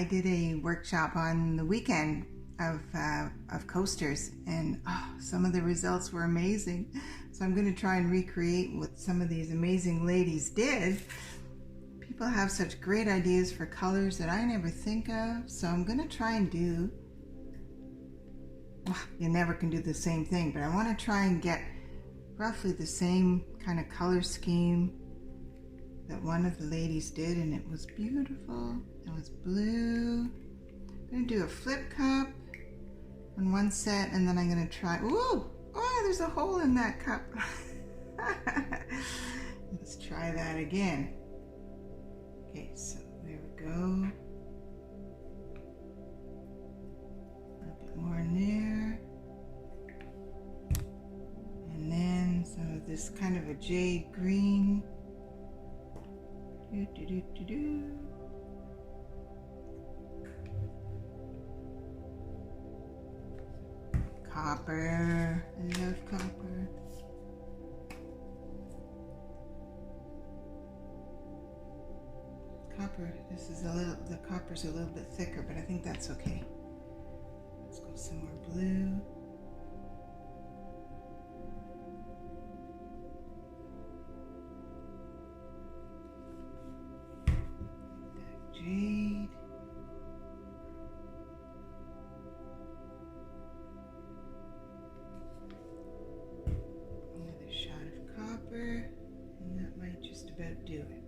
I did a workshop on the weekend of coasters, and some of the results were amazing. So I'm going to try and recreate what some of these amazing ladies did. People have such great ideas for colors that I never think of, so I'm going to try and do, you never can do the same thing, but I want to try and get roughly the same kind of color scheme that one of the ladies did, and it was beautiful. It was blue. I'm going to do a flip cup on one set, and then I'm going to try, oh, there's a hole in that cup. Let's try that again. Okay, so there we go. A bit more in there. And then some of this kind of a jade green. Copper. I love copper. This is the copper's a little bit thicker, but I think that's okay. Let's go some more blue. That jade. Another shot of copper, and that might just about do it.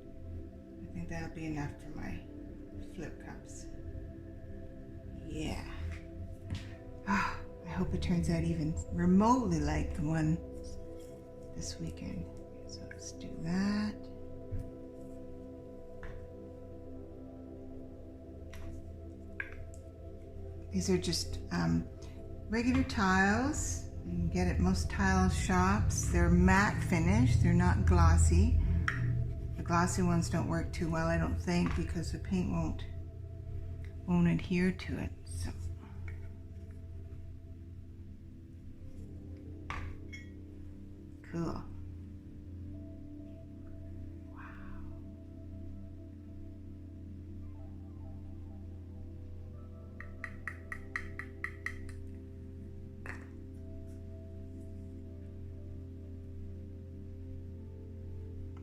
I think that'll be enough for my flip cups. Yeah. I hope it turns out even remotely like the one this weekend. So let's do that. These are just regular tiles. You can get at most tile shops. They're matte finish. They're not glossy. The glossy ones don't work too well, I don't think, because the paint won't adhere to it. So cool. Wow.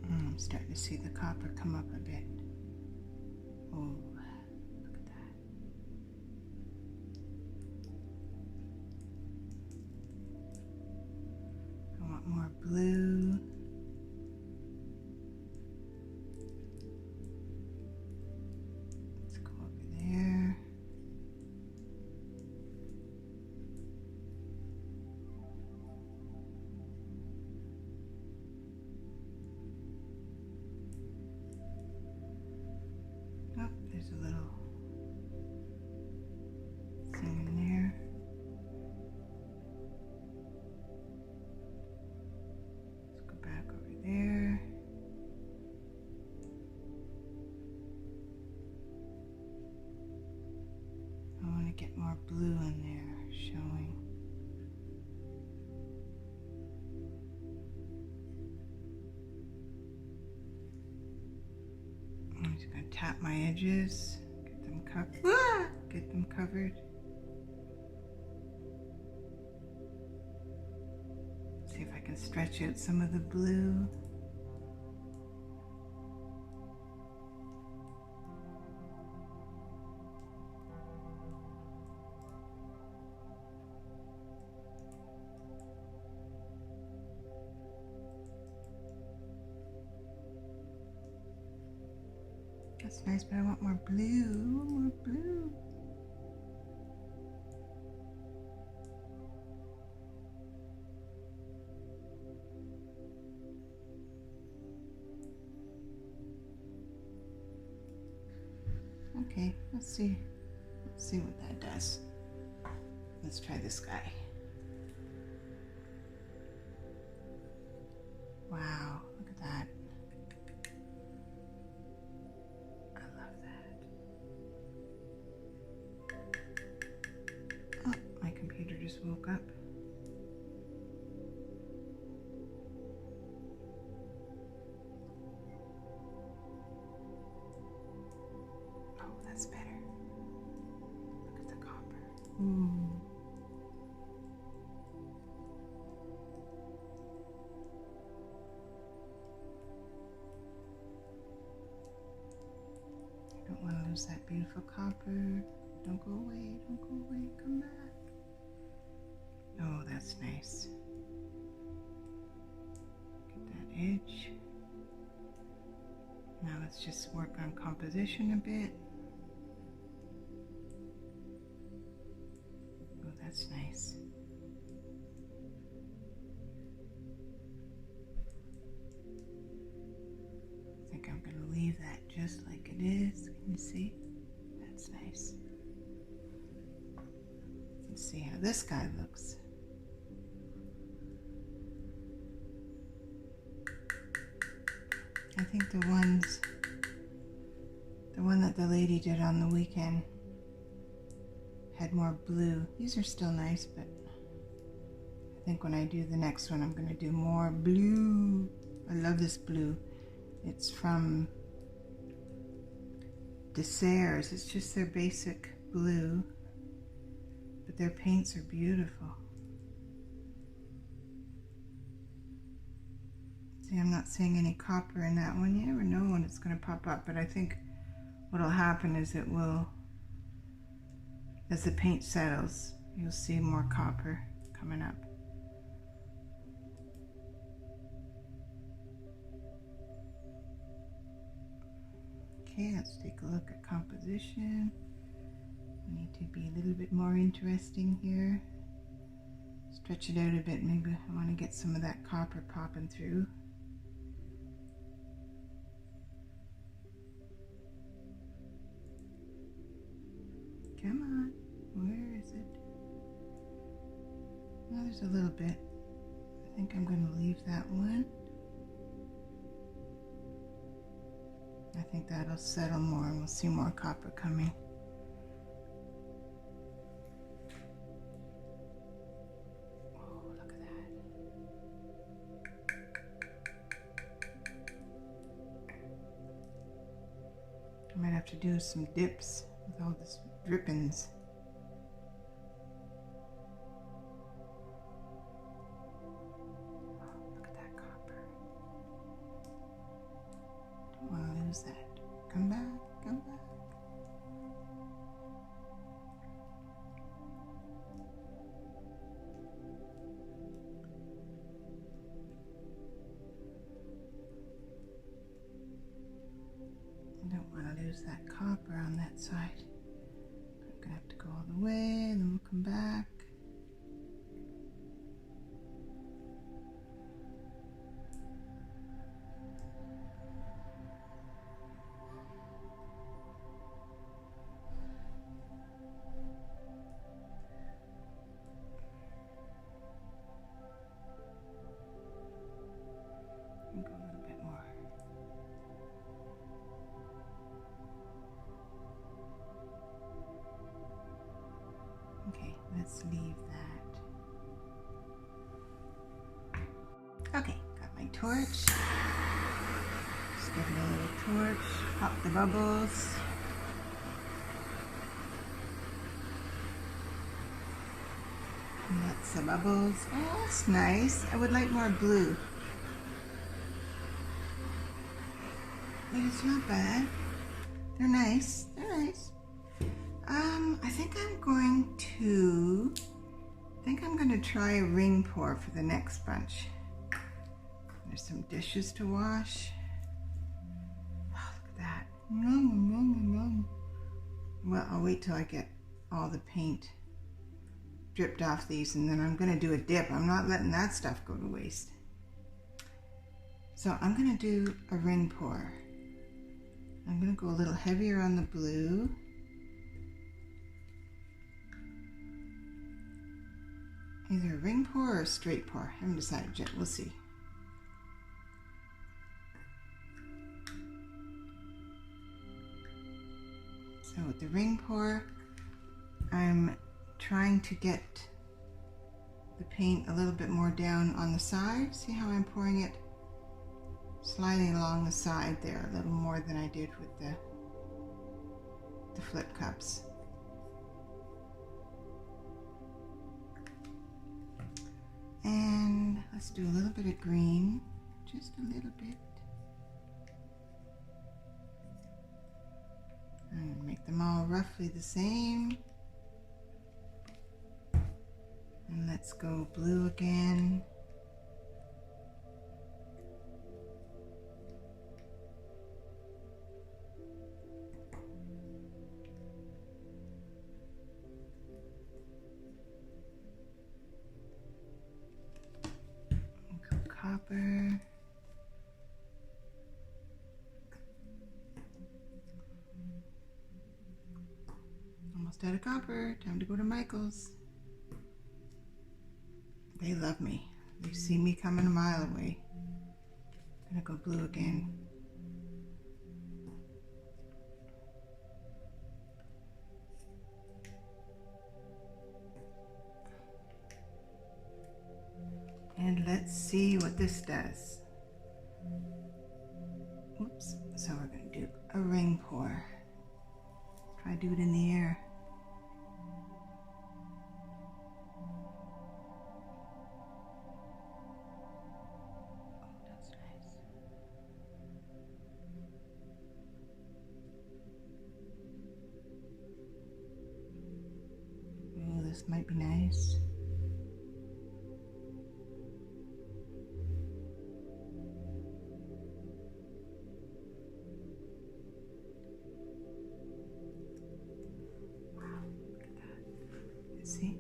I'm starting to see the copper come up a bit. Oh, look at that. I want more blue. Let's go over there. Oh, there's a little thing in there. Let's go back over there. I want to get more blue in there showing. I'm just going to tap my edges, get them covered. Get them covered. See if I can stretch out some of the blue. That's nice, but I want more blue. More blue. Okay, let's see what that does. Let's try this guy. Wow, look at that. I love that. Oh, my computer just woke up. Oh, that's better. There's that beautiful copper. Don't go away, don't go away, come back. Oh, that's nice. Get that edge. Now let's just work on composition a bit. Oh, that's nice. I think I'm going to leave that just like it is. Can you see? That's nice. Let's see how this guy looks. I think the one that the lady did on the weekend had more blue. These are still nice, but I think when I do the next one, I'm going to do more blue. I love this blue. It's from Deserres. It's just their basic blue, but their paints are beautiful. See, I'm not seeing any copper in that one. You never know when it's going to pop up, but I think what'll happen is it will, as the paint settles, you'll see more copper coming up. Okay, let's take a look at composition. We need to be a little bit more interesting here. Stretch it out a bit. Maybe I want to get some of that copper popping through. Come on, where is it? Oh, there's a little bit. I think I'm going to leave that one. I think that'll settle more and we'll see more copper coming. Oh, look at that. I might have to do some dips with all this drippings. Oh, look at that copper. Don't want to lose that. Come back, come back. I don't want to lose that copper on that side. I'm gonna have to go all the way and then we'll come back. And go a little bit more. Okay, let's leave that. Okay, got my torch. Just give it a little torch, pop the bubbles. Lots of bubbles. Oh, that's nice. I would like more blue. But it's not bad. They're nice. They're nice. I think I'm going to try a ring pour for the next bunch. There's some dishes to wash. Oh, look at that. Well, I'll wait till I get all the paint dripped off these and then I'm going to do a dip. I'm not letting that stuff go to waste. So I'm going to do a ring pour. I'm going to go a little heavier on the blue. Either a ring pour or a straight pour. I haven't decided yet. We'll see. So with the ring pour, I'm trying to get the paint a little bit more down on the side. See how I'm pouring it? Sliding along the side there a little more than I did with the flip cups. And let's do a little bit of green, just a little bit. And make them all roughly the same. And let's go blue again. Go copper. Almost out of copper. Time to go to Michael's. They love me. They see me coming a mile away. I'm gonna go blue again. And let's see what this does. Oops. So we're gonna do a ring pour. Try to do it in the air. This might be nice. Wow, look at that. See?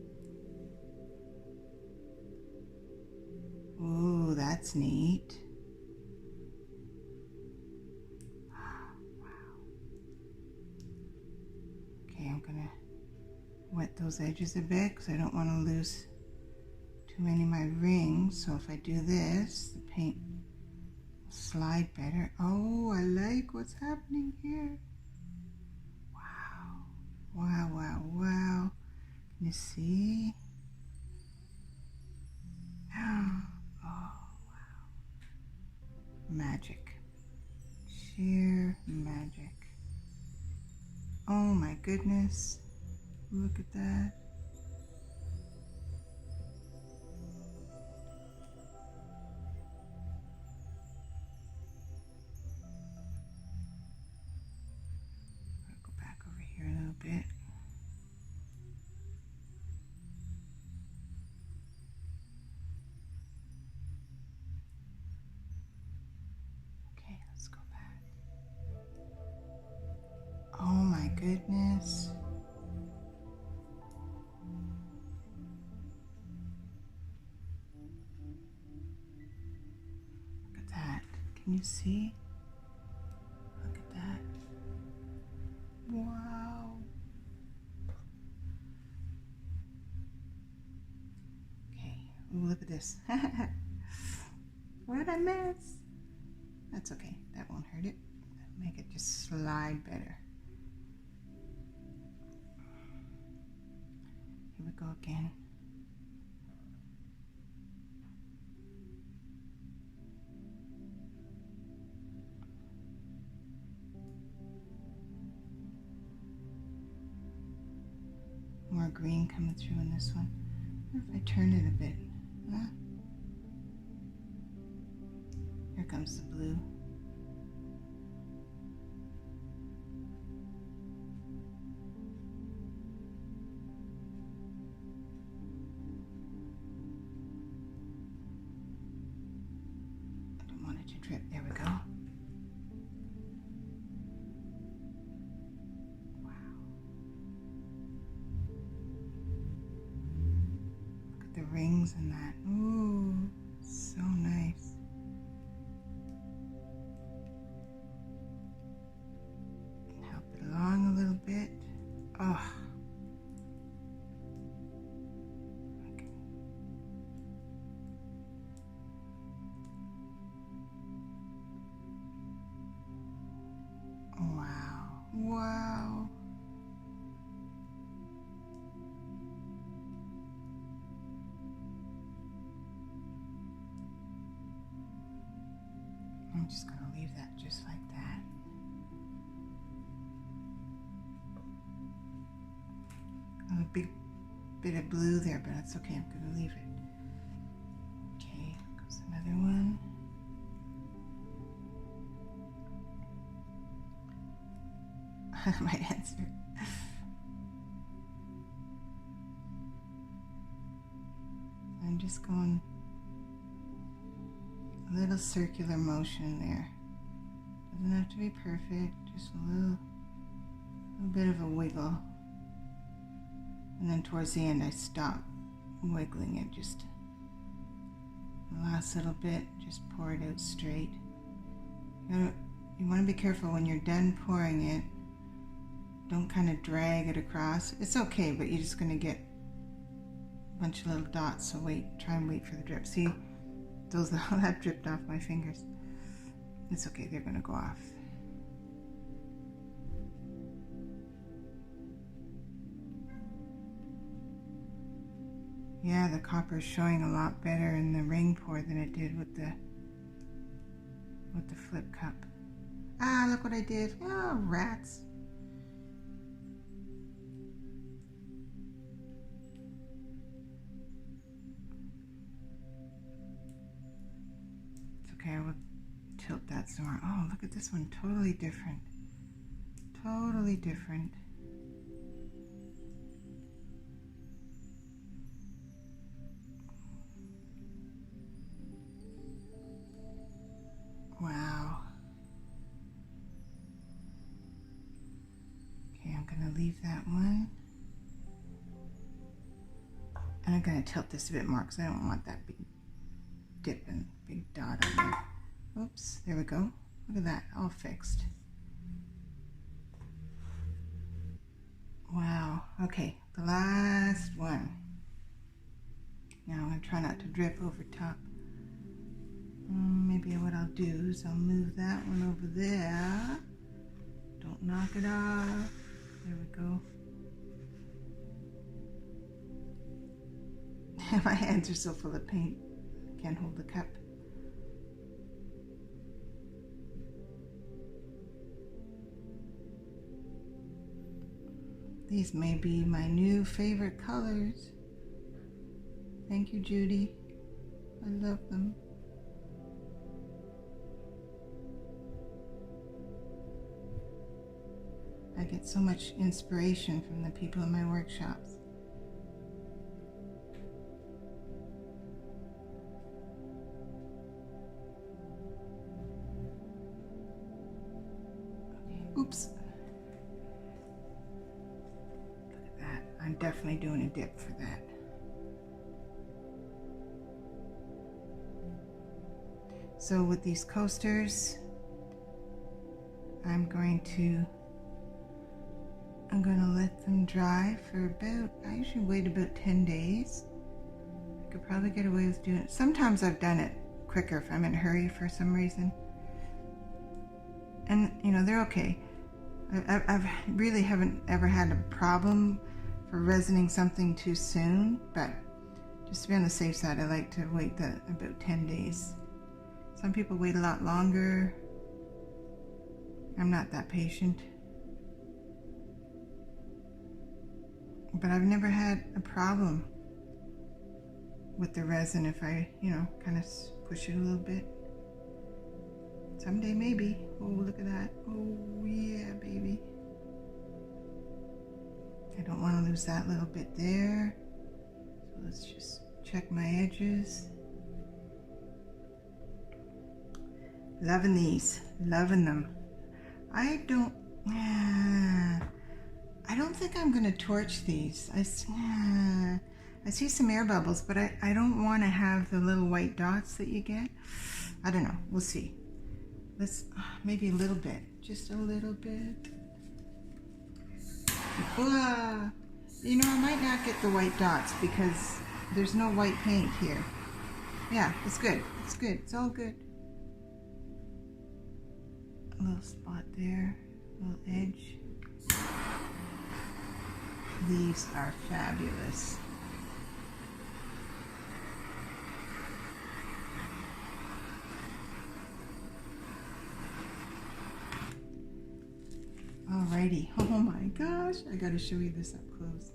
Ooh, that's neat. Wow. Okay, I'm gonna wet those edges a bit because I don't want to lose too many of my rings. So if I do this, the paint will slide better. Oh, I like what's happening here. Wow. Wow, wow, wow. Can you see? Oh, wow. Magic. Sheer magic. Oh my goodness. Look at that. I'll go back over here a little bit. Okay, let's go back. Oh my goodness. Can you see? Look at that. Wow. Okay, ooh, look at this. What a mess. That's okay, that won't hurt it. That'll make it just slide better. Here we go again. More green coming through in this one. What if I turn it a bit? Huh? Here comes the blue. I don't want it to drip. There we go. The rings and that. Ooh, so nice. And help it along a little bit. Oh. Okay. Wow. Wow. I'm just going to leave that just like that. A big bit of blue there, but that's okay. I'm going to leave it. Okay, goes another one. My hands are I'm just going a little circular motion there. Doesn't have to be perfect, just a little bit of a wiggle. And then towards the end I stop wiggling it, just the last little bit, just pour it out straight. You want to be careful when you're done pouring it. Don't kind of drag it across. It's okay, but you're just going to get a bunch of little dots, so try and wait for the drip. See, all that dripped off my fingers. It's okay, they're going to go off. Yeah, the copper is showing a lot better in the ring pour than it did with the flip cup. Ah, look what I did. Oh, rats. It's okay, I will tilt that some more. Oh, look at this one. Totally different. Totally different. Wow. Okay, I'm going to leave that one. And I'm going to tilt this a bit more because I don't want that big dip and big dot on there. Oops, there we go. Look at that, all fixed. Wow, okay, the last one. Now I'm going to try not to drip over top. Maybe what I'll do is I'll move that one over there. Don't knock it off. There we go. My hands are so full of paint. I can't hold the cup. These may be my new favorite colors. Thank you, Judy. I love them. I get so much inspiration from the people in my workshops. Okay, oops. Look at that. I'm definitely doing a dip for that. So with these coasters, I'm going to let them dry for I usually wait about 10 days. I could probably get away with doing it. Sometimes I've done it quicker if I'm in a hurry for some reason. And, they're okay. I really haven't ever had a problem for resining something too soon, but just to be on the safe side, I like to wait about 10 days. Some people wait a lot longer. I'm not that patient. But I've never had a problem with the resin if I, kind of push it a little bit. Someday maybe. Oh, look at that. Oh, yeah, baby. I don't want to lose that little bit there. So let's just check my edges. Loving these. Loving them. I don't think I'm going to torch these. I see some air bubbles, but I don't want to have the little white dots that you get. I don't know. We'll see. Let's maybe a little bit. Just a little bit. I might not get the white dots because there's no white paint here. Yeah, it's good. It's good. It's all good. A little spot there. A little edge. These are fabulous. Alrighty. Oh my gosh, I gotta show you this up close.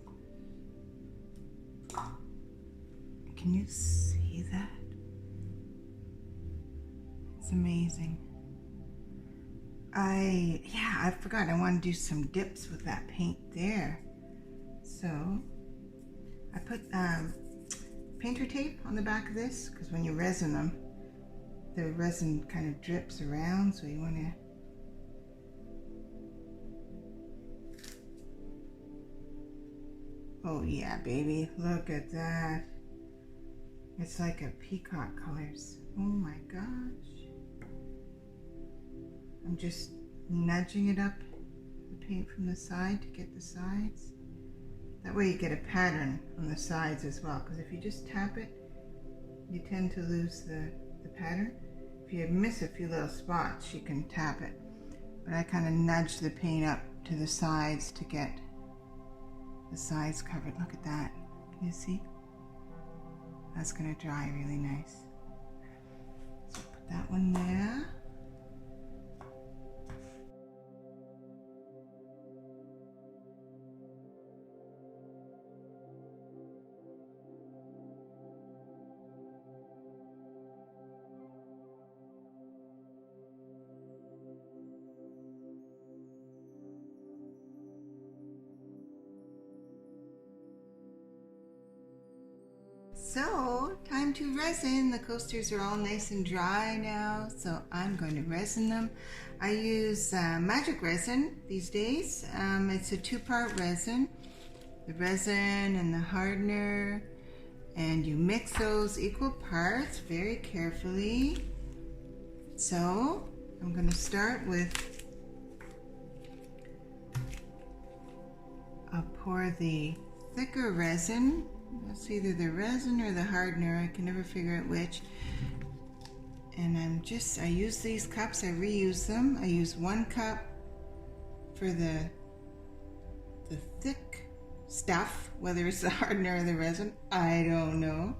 Can you see that? It's amazing. I forgot I want to do some dips with that paint there. So I put painter tape on the back of this, because when you resin them, the resin kind of drips around, so you want to oh yeah, baby, look at that. It's like a peacock colors. Oh my gosh. I'm just nudging it up the paint from the side to get the sides. That way you get a pattern on the sides as well, because if you just tap it, you tend to lose the pattern. If you miss a few little spots, you can tap it. But I kind of nudge the paint up to the sides to get the sides covered. Look at that. Can you see? That's going to dry really nice. So put that one there. So, time to resin. The coasters are all nice and dry now, so I'm going to resin them. I use magic resin these days. It's a two-part resin. The resin and the hardener, and you mix those equal parts very carefully. So, I'm going to start with, I'll pour the thicker resin. It's either the resin or the hardener. I can never figure out which. And I use these cups, I reuse them. I use 1 cup for the thick stuff, whether it's the hardener or the resin, I don't know.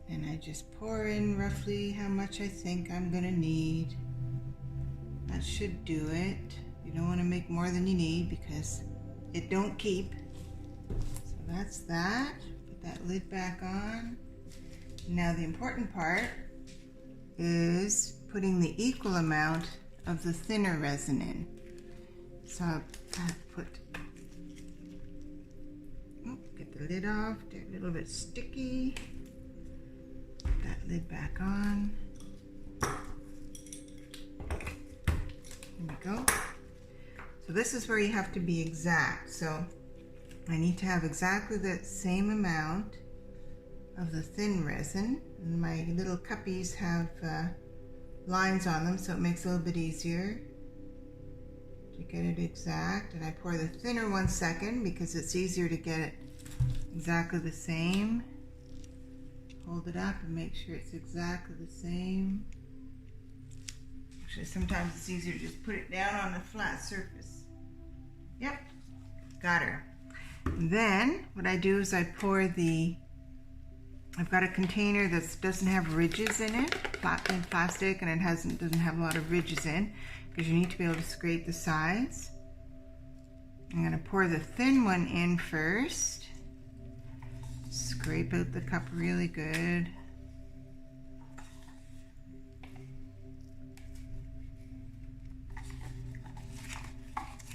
And I just pour in roughly how much I think I'm gonna need. That should do it. You don't want to make more than you need because it don't keep. So that's that. Put that lid back on. Now the important part is putting the equal amount of the thinner resin in. So I'll put, get the lid off, they're a little bit sticky. Put that lid back on. There we go. So this is where you have to be exact. So I need to have exactly the same amount of the thin resin. And my little cuppies have lines on them, so it makes it a little bit easier to get it exact. And I pour the thinner one second because it's easier to get it exactly the same. Hold it up and make sure it's exactly the same. Actually, sometimes it's easier to just put it down on a flat surface. Yep, got her. And then what I do is I pour I've got a container that doesn't have ridges in it, plastic, and it doesn't have a lot of ridges in, because you need to be able to scrape the sides. I'm going to pour the thin one in first. Scrape out the cup really good.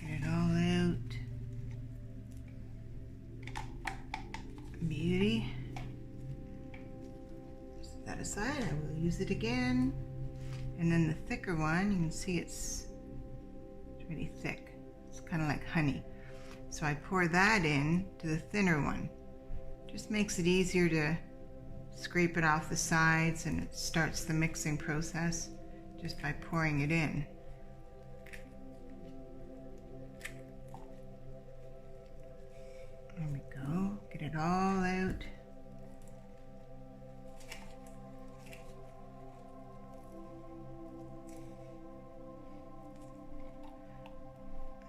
Get it all out. Beauty. Set that aside. I will use it again. And then the thicker one, you can see it's pretty thick. It's kind of like honey. So I pour that in to the thinner one. Just makes it easier to scrape it off the sides, and it starts the mixing process just by pouring it in. There we go. Get it all out.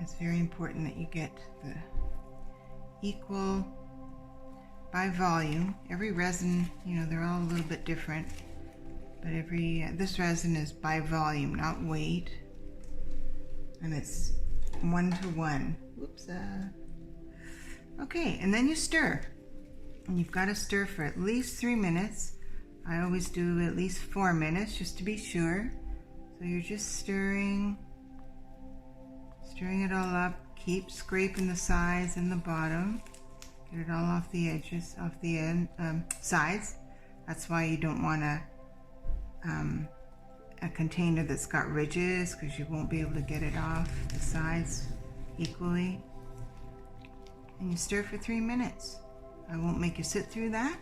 It's very important that you get the equal by volume. Every resin, they're all a little bit different, but this resin is by volume, not weight, and it's 1:1. Whoops. Okay, and then you stir, and you've got to stir for at least 3 minutes. I always do at least 4 minutes just to be sure. So you're just stirring it all up. Keep scraping the sides and the bottom. Get it all off the edges, off the sides. That's why you don't want a container that's got ridges, because you won't be able to get it off the sides equally. And you stir for 3 minutes. I won't make you sit through that.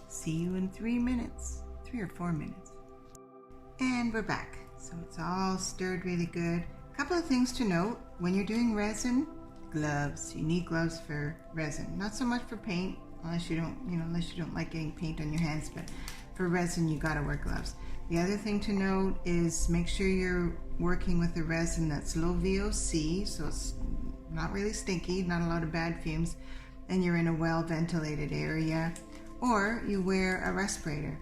See you in 3 minutes, 3 or 4 minutes. And we're back. So it's all stirred really good. A couple of things to note when you're doing resin: gloves. You need gloves for resin. Not so much for paint, unless you don't like getting paint on your hands, but for resin you gotta wear gloves. The other thing to note is make sure you're working with a resin that's low VOC, so it's not really stinky, not a lot of bad fumes, and you're in a well ventilated area, or you wear a respirator.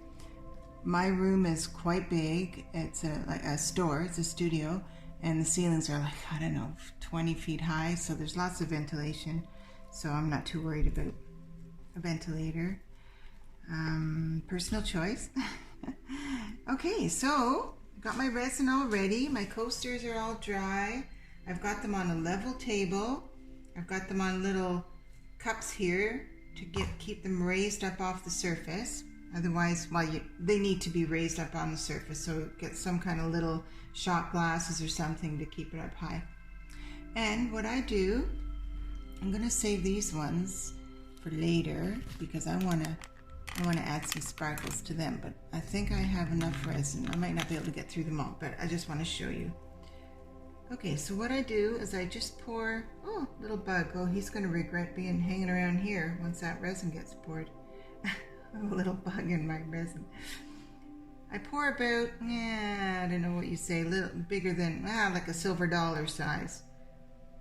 My room is quite big. It's like a store, it's a studio, and the ceilings are like, I don't know, 20 feet high, so there's lots of ventilation, so I'm not too worried about a ventilator. Personal choice. Okay, so got my resin all ready. My coasters are all dry. I've got them on a level table. I've got them on little cups here to keep them raised up off the surface. Otherwise, they need to be raised up on the surface, so get some kind of little shot glasses or something to keep it up high. And what I do, I'm going to save these ones for later because I want to add some sparkles to them, but I think I have enough resin. I might not be able to get through them all, but I just want to show you. Okay, so what I do is I just pour, oh, little bug. Oh, he's going to regret being hanging around here once that resin gets poured. A little bug in my resin. I pour about, I don't know what you say, a little bigger than, like a silver dollar size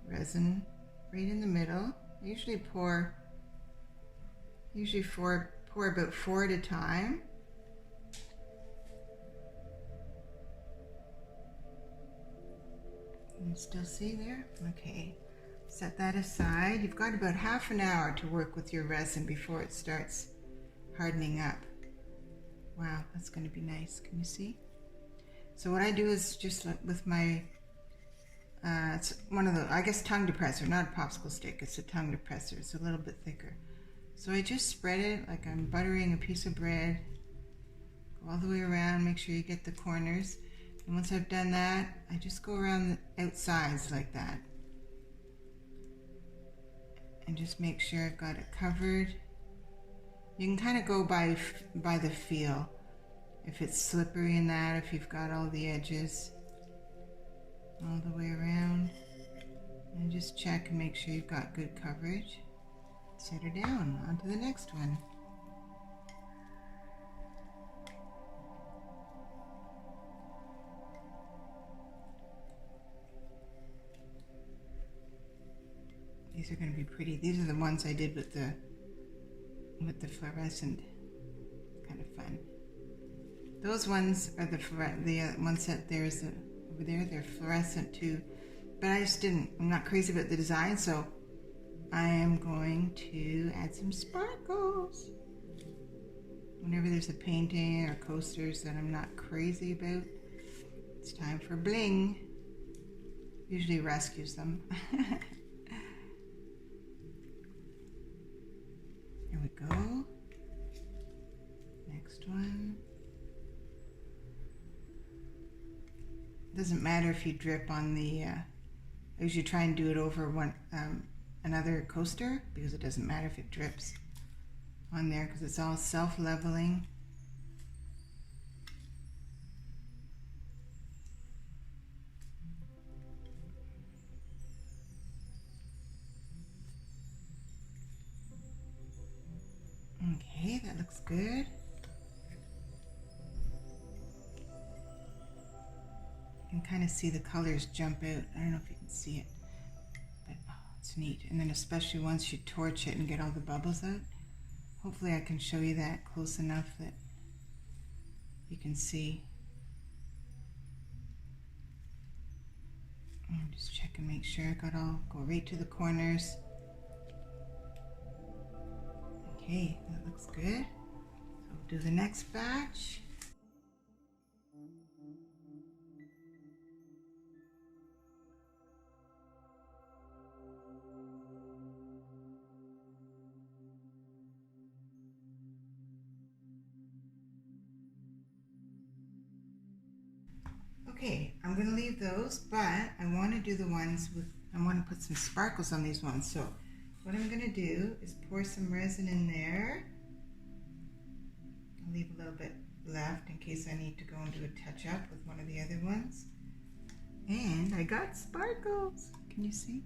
resin right in the middle. I usually pour about 4 at a time. You still see there? Okay, set that aside. You've got about half an hour to work with your resin before it starts hardening up. Wow, that's going to be nice. Can you see? So what I do is just like with my, it's one of the, I guess, tongue depressor, not a popsicle stick. It's a tongue depressor. It's a little bit thicker. So I just spread it like I'm buttering a piece of bread. Go all the way around, make sure you get the corners. And once I've done that, I just go around the outsides like that. And just make sure I've got it covered. You can kind of go by the feel. If it's slippery in that, if you've got all the edges all the way around. And just check and make sure you've got good coverage. Set her down, on to the next one. These are going to be pretty. These are the ones I did with the fluorescent. Kind of fun. Those ones are the ones that there's over there. They're fluorescent too, but I'm not crazy about the design, so I am going to add some sparkles. Whenever there's a painting or coasters that I'm not crazy about, it's time for bling. Usually rescues them. Here we go. Next one. Doesn't matter if you drip on the, I usually try and do it over another coaster, because it doesn't matter if it drips on there because it's all self-leveling. Okay, that looks good. You can kind of see the colors jump out. I don't know if you can see it, but oh, it's neat. And then especially once you torch it and get all the bubbles out. Hopefully I can show you that close enough that you can see. And just check and make sure I got all, go right to the corners. Okay, that looks good. So we'll do the next batch. going to leave those, but I want to do the ones with, I want to put some sparkles on these ones. So what I'm going to do is pour some resin in there. I'll leave a little bit left in case I need to go and do a touch-up with one of the other ones. And I got sparkles. Can you see?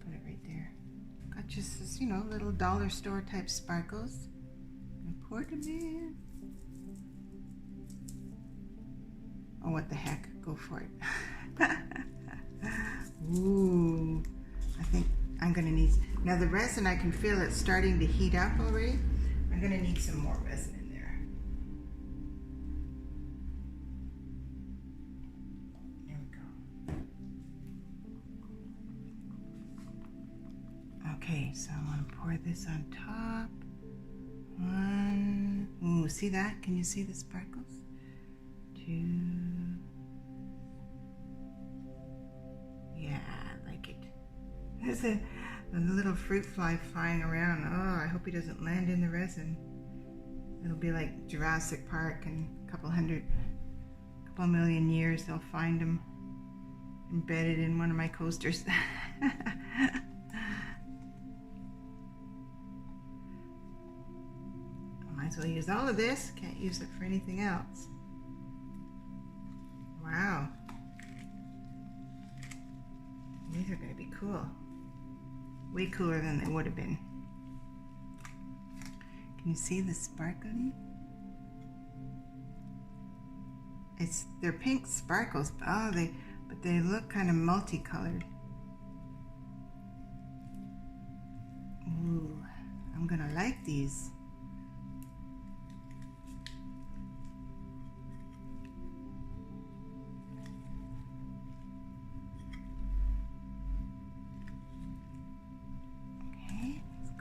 Put it right there. Got just this, you know, little dollar store type sparkles. And pour them in. Oh, what the heck? Go for it. Ooh, I think I'm gonna need, now the resin, I can feel it starting to heat up already. I'm gonna need some more resin in there. There we go. Okay, so I want to pour this on top. One. Ooh, see that? Can you see the sparkles? Two. Yeah, I like it. There's a little fruit fly flying around. Oh, I hope he doesn't land in the resin. It'll be like Jurassic Park in a couple million years. They'll find him embedded in one of my coasters. Might as well use all of this. Can't use it for anything else. Wow. These are going to be cool. Way cooler than they would have been. Can you see the sparkling? They're pink sparkles. Oh, but they look kind of multicolored. Ooh, I'm going to like these.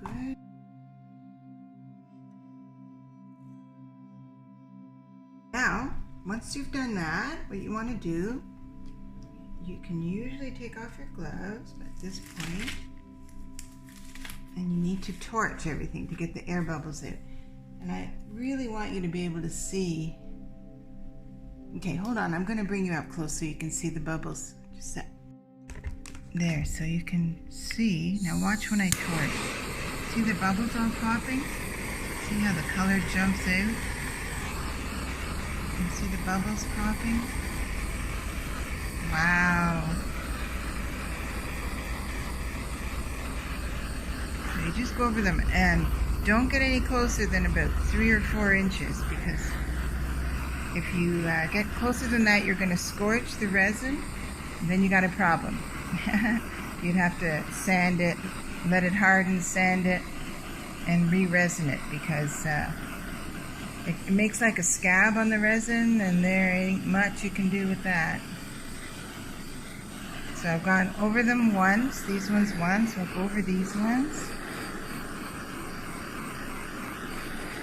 Good. Now, once you've done that, what you want to do, you can usually take off your gloves at this point, and you need to torch everything to get the air bubbles out. And I really want you to be able to see. Okay, hold on, I'm going to bring you up close so you can see the bubbles. Just there, so you can see. Now watch when I torch. See the bubbles all popping? See how the color jumps out? You see the bubbles popping? Wow. So you just go over them and don't get any closer than about 3 or 4 inches, because if you get closer than that, you're going to scorch the resin, and then you got a problem. You'd have to sand it, let it harden, sand it, and re-resin it, because it makes like a scab on the resin, and there ain't much you can do with that. So I've gone over them once, these ones once, so I'll go over these ones.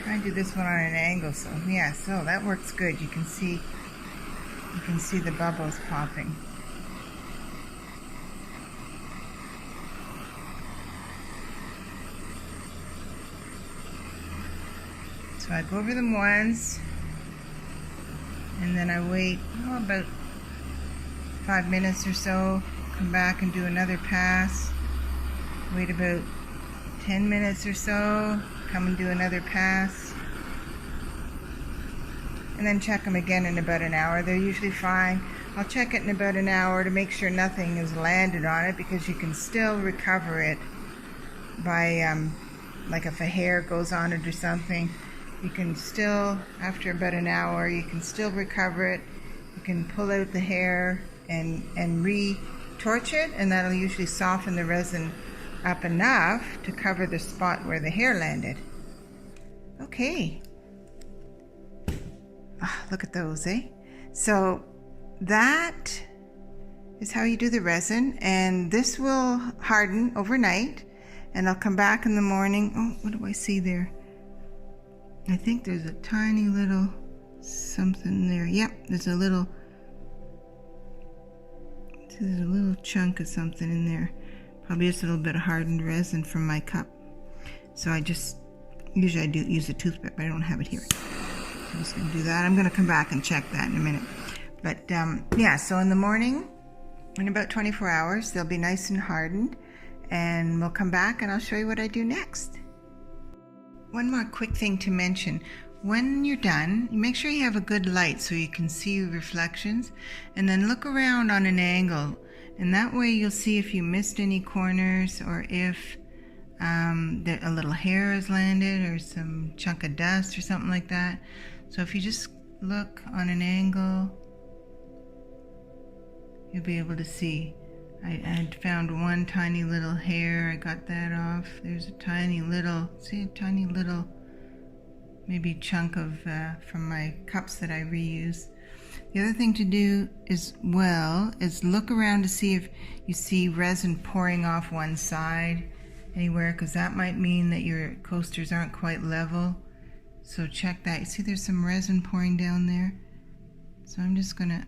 Try and do this one on an angle, so yeah, so that works good. You can see the bubbles popping. So I go over them once, and then I wait about 5 minutes or so, come back and do another pass, wait about 10 minutes or so, come and do another pass, and then check them again in about an hour. They're usually fine. I'll check it in about an hour to make sure nothing has landed on it, because you can still recover it by, like if a hair goes on it or something, you can still, after about an hour, you can still recover it. You can pull out the hair and re-torch it, and that'll usually soften the resin up enough to cover the spot where the hair landed. Okay. Look at those, eh? So that is how you do the resin, and this will harden overnight, and I'll come back in the morning. Oh, what do I see there? I think there's a tiny little something there. Yep, there's a little chunk of something in there. Probably just a little bit of hardened resin from my cup. So usually I do use a toothpick, but I don't have it here. So I'm just going to do that. I'm going to come back and check that in a minute. But yeah, so in the morning, in about 24 hours, they'll be nice and hardened, and we'll come back and I'll show you what I do next. One more quick thing to mention. When you're done, you make sure you have a good light so you can see reflections, and then look around on an angle, and that way you'll see if you missed any corners or if a little hair has landed or some chunk of dust or something like that. So if you just look on an angle, you'll be able to see. I found one tiny little hair. I got that off. There's a tiny little, see, a tiny little maybe chunk of from my cups that I reuse. The other thing to do is look around to see if you see resin pouring off one side anywhere, because that might mean that your coasters aren't quite level. So check that. You see there's some resin pouring down there. So I'm just going to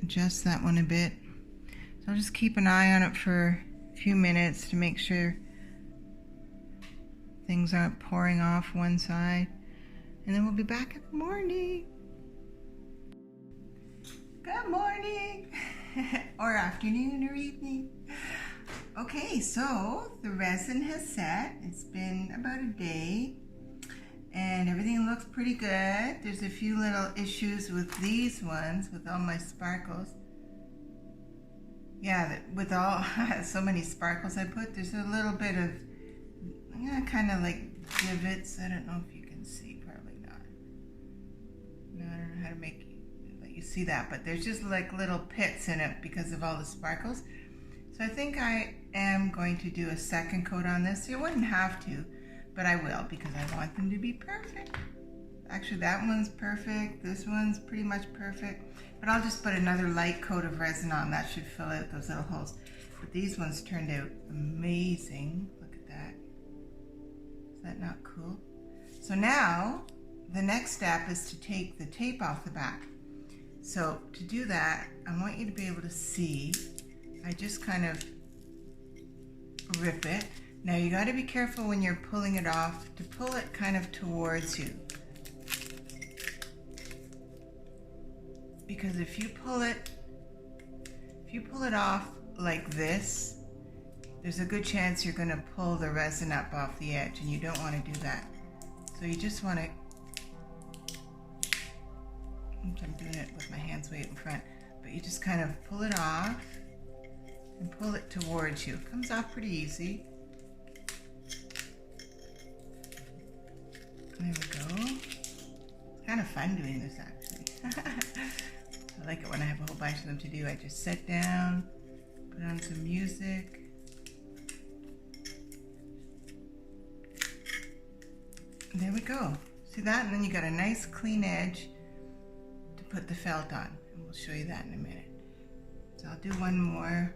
adjust that one a bit. So I'll just keep an eye on it for a few minutes to make sure things aren't pouring off one side. And then we'll be back in the morning. Good morning! Or afternoon or evening. Okay, so the resin has set. It's been about a day and everything looks pretty good. There's a few little issues with these ones, with all my sparkles. Yeah, with all so many sparkles I put, there's a little bit of kind of like divots. I don't know if you can see, probably not. No, I don't know how to let you see that, but there's just like little pits in it because of all the sparkles. So I think I am going to do a second coat on this. You wouldn't have to, but I will, because I want them to be perfect. Actually, that one's perfect. This one's pretty much perfect. But I'll just put another light coat of resin on. That should fill out those little holes. But these ones turned out amazing. Look at that. Is that not cool? So now, the next step is to take the tape off the back. So to do that, I want you to be able to see. I just kind of rip it. Now you got to be careful when you're pulling it off to pull it kind of towards you. Because if you pull it off like this, there's a good chance you're going to pull the resin up off the edge, and you don't want to do that. So you just want to, I'm doing it with my hands way in front, but you just kind of pull it off and pull it towards you. It comes off pretty easy. There we go. It's kind of fun doing this, actually. I like it when I have a whole bunch of them to do. I just sit down, put on some music. There we go. See that? And then you got a nice clean edge to put the felt on. And we'll show you that in a minute. So I'll do one more.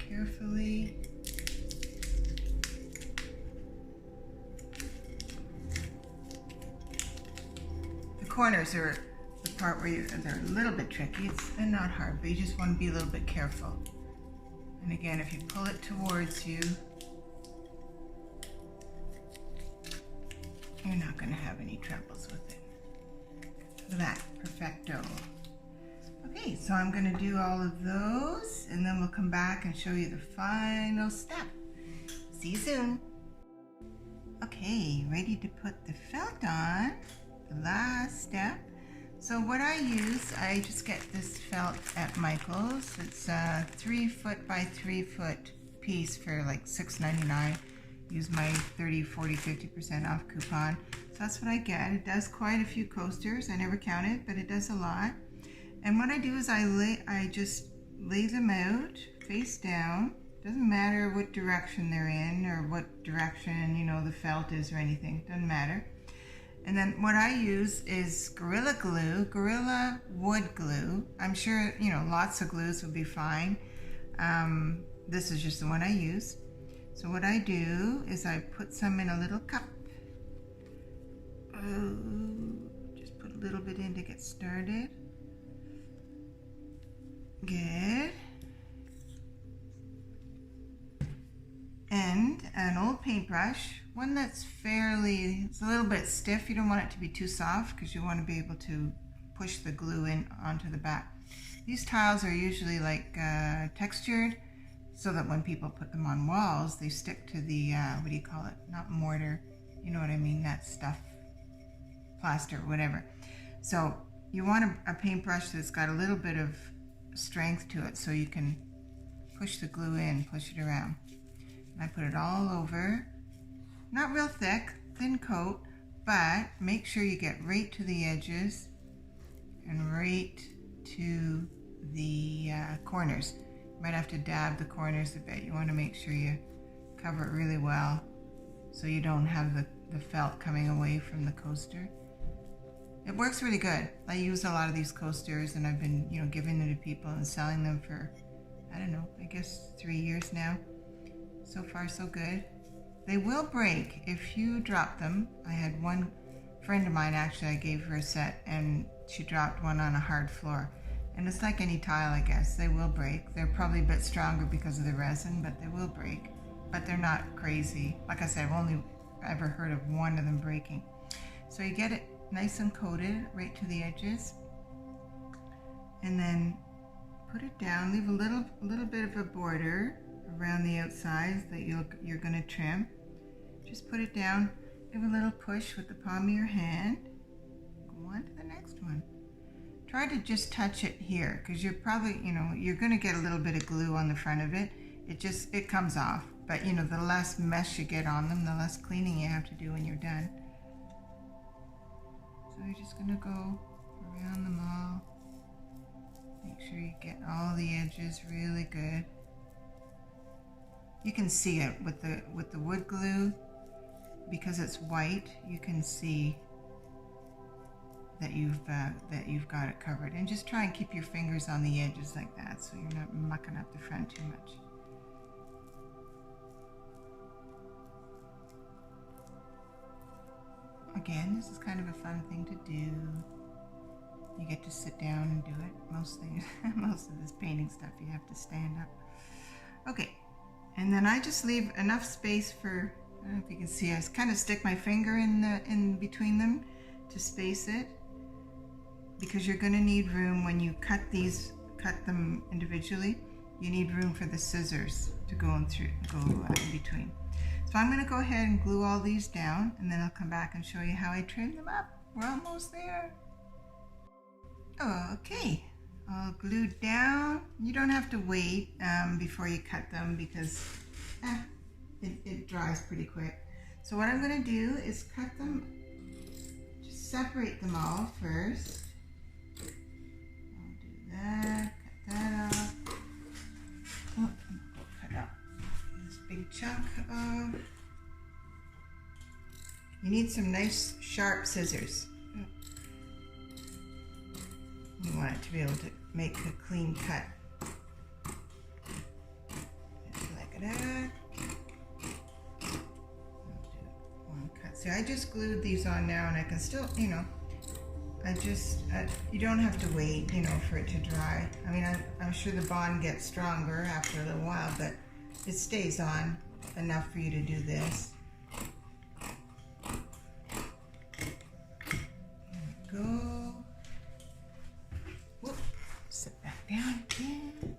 Carefully. The corners are the part where they're a little bit tricky. They're not hard, but you just want to be a little bit careful. And again, if you pull it towards you, you're not going to have any troubles with it. Look at that, perfecto. Okay, so I'm going to do all of those, and then we'll come back and show you the final step. See you soon. Okay, ready to put the felt on, the last step. So what I use, I just get this felt at Michael's. It's a 3 foot by 3 foot piece for like $6.99. Use my 30, 40, 50% off coupon. So that's what I get. It does quite a few coasters. I never counted, but it does a lot. And what I do is I just lay them out face down. Doesn't matter what direction they're in or what direction, the felt is or anything. Doesn't matter. And then what I use is Gorilla Wood Glue. I'm sure, lots of glues would be fine. This is just the one I use. So what I do is I put some in a little cup. Just put a little bit in to get started. Good. and an old paintbrush, one that's it's a little bit stiff. You don't want it to be too soft because you want to be able to push the glue in onto the back. These tiles are usually like textured, so that when people put them on walls, they stick to the, what do you call it? Not mortar, you know what I mean, that stuff, plaster, whatever. So you want a paintbrush that's got a little bit of strength to it so you can push the glue in, push it around. And I put it all over, not real thick, thin coat, but make sure you get right to the edges and right to the corners. You might have to dab the corners a bit. You want to make sure you cover it really well so you don't have the felt coming away from the coaster. It works really good. I use a lot of these coasters and I've been, giving them to people and selling them for, I don't know, I guess 3 years now. So far so good. They will break if you drop them. I had one friend of mine, actually, I gave her a set and she dropped one on a hard floor. And it's like any tile, I guess. They will break. They're probably a bit stronger because of the resin, but they will break. But they're not crazy. Like I said, I've only ever heard of one of them breaking. So you get it nice and coated right to the edges. And then put it down. Leave a little bit of a border around the outsides that you're going to trim. Just put it down. Give a little push with the palm of your hand. Go on to the next one. Try to just touch it here because you're probably, you're going to get a little bit of glue on the front of it. It comes off. But, the less mess you get on them, the less cleaning you have to do when you're done. So you're just going to go around them all. Make sure you get all the edges really good. You can see it with the wood glue. Because it's white, you can see that you've got it covered. And just try and keep your fingers on the edges like that so you're not mucking up the front too much. Again, this is kind of a fun thing to do. You get to sit down and do it. Most of this painting stuff you have to stand up. Okay, and then I just leave enough space for, I don't know if you can see, I kind of stick my finger in between them to space it, because you're going to need room when you cut them individually. You need room for the scissors to go in between. So I'm going to go ahead and glue all these down, and then I'll come back and show you how I trim them up. We're almost there. Okay, all glued down. You don't have to wait before you cut them because it dries pretty quick. So what I'm going to do is cut them, just separate them all first. I'll do that, cut that off. Oh, cut out this big chunk off. You need some nice sharp scissors. You want it to be able to make a clean cut. Just like that. One cut. So I just glued these on now, and I can still, you don't have to wait, for it to dry. I mean, I'm sure the bond gets stronger after a little while, but it stays on enough for you to do this. There we go. Whoop. Sit back down again.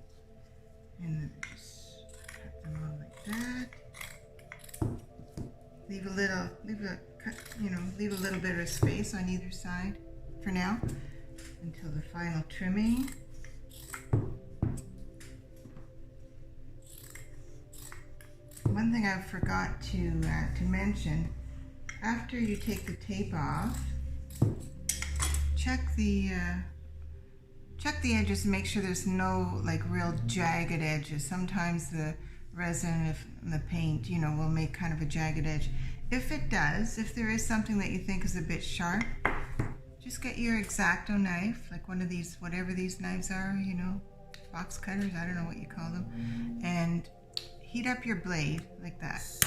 And then just cut them all like that. Leave a little bit of space on either side for now until the final trimming. One thing I forgot to mention, after you take the tape off, check the edges and make sure there's no real jagged edges. Sometimes the resin and the paint, will make kind of a jagged edge. If it does, if there is something that you think is a bit sharp, just get your X-Acto knife, like one of these, whatever these knives are, box cutters, I don't know what you call them, and heat up your blade like that. Just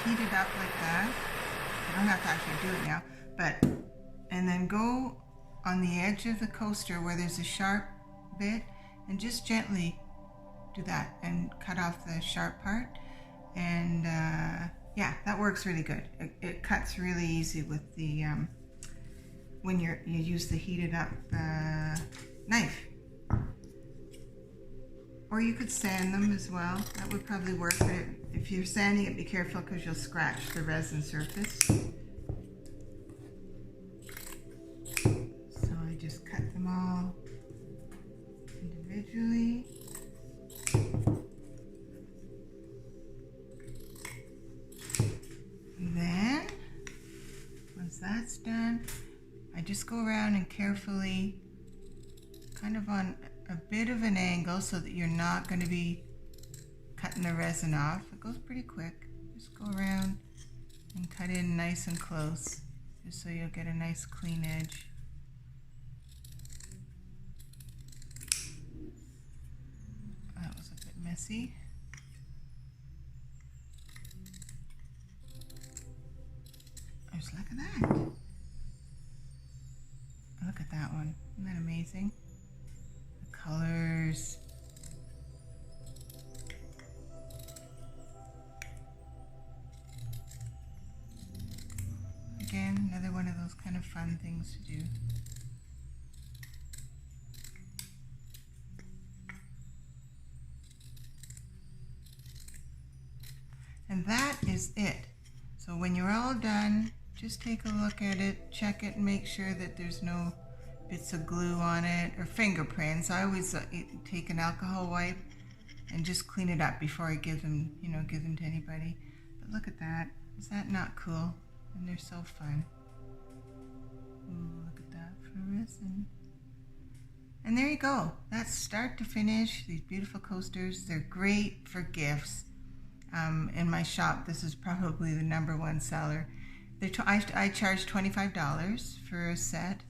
heat it up like that. You don't have to actually do it now, and then go on the edge of the coaster where there's a sharp bit and just gently do that and cut off the sharp part. And yeah, that works really good. It cuts really easy with the when you use the heated up knife. Or you could sand them as well. That would probably work. But if you're sanding it, be careful because you'll scratch the resin surface. So I just cut them all individually. And then, once that's done, I just go around and carefully, kind of on a bit of an angle so that you're not going to be cutting the resin off. It goes pretty quick. Just go around and cut in nice and close, just so you'll get a nice clean edge. That was a bit messy. Just look at that. Look at that one. Isn't that amazing? The colors. Again, another one of those kind of fun things to do. And that is it. So when you're all done, just take a look at it, check it, and make sure that there's no bits of glue on it or fingerprints. I always take an alcohol wipe and just clean it up before I give them, give them to anybody. But look at that. Is that not cool? And they're so fun. Ooh, look at that fluorescent. And there you go. That's start to finish. These beautiful coasters. They're great for gifts. In my shop, this is probably the #1 seller. I charge $25 for a set,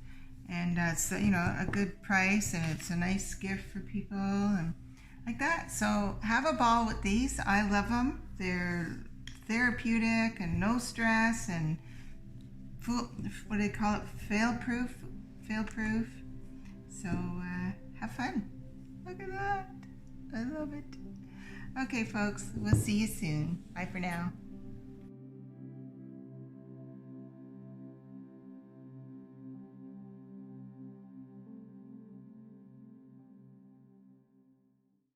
and it's a good price, and it's a nice gift for people and like that. So have a ball with these. I love them. They're therapeutic and no stress and what do they call it? Fail proof. So have fun. Look at that. I love it. Okay, folks, we'll see you soon. Bye for now.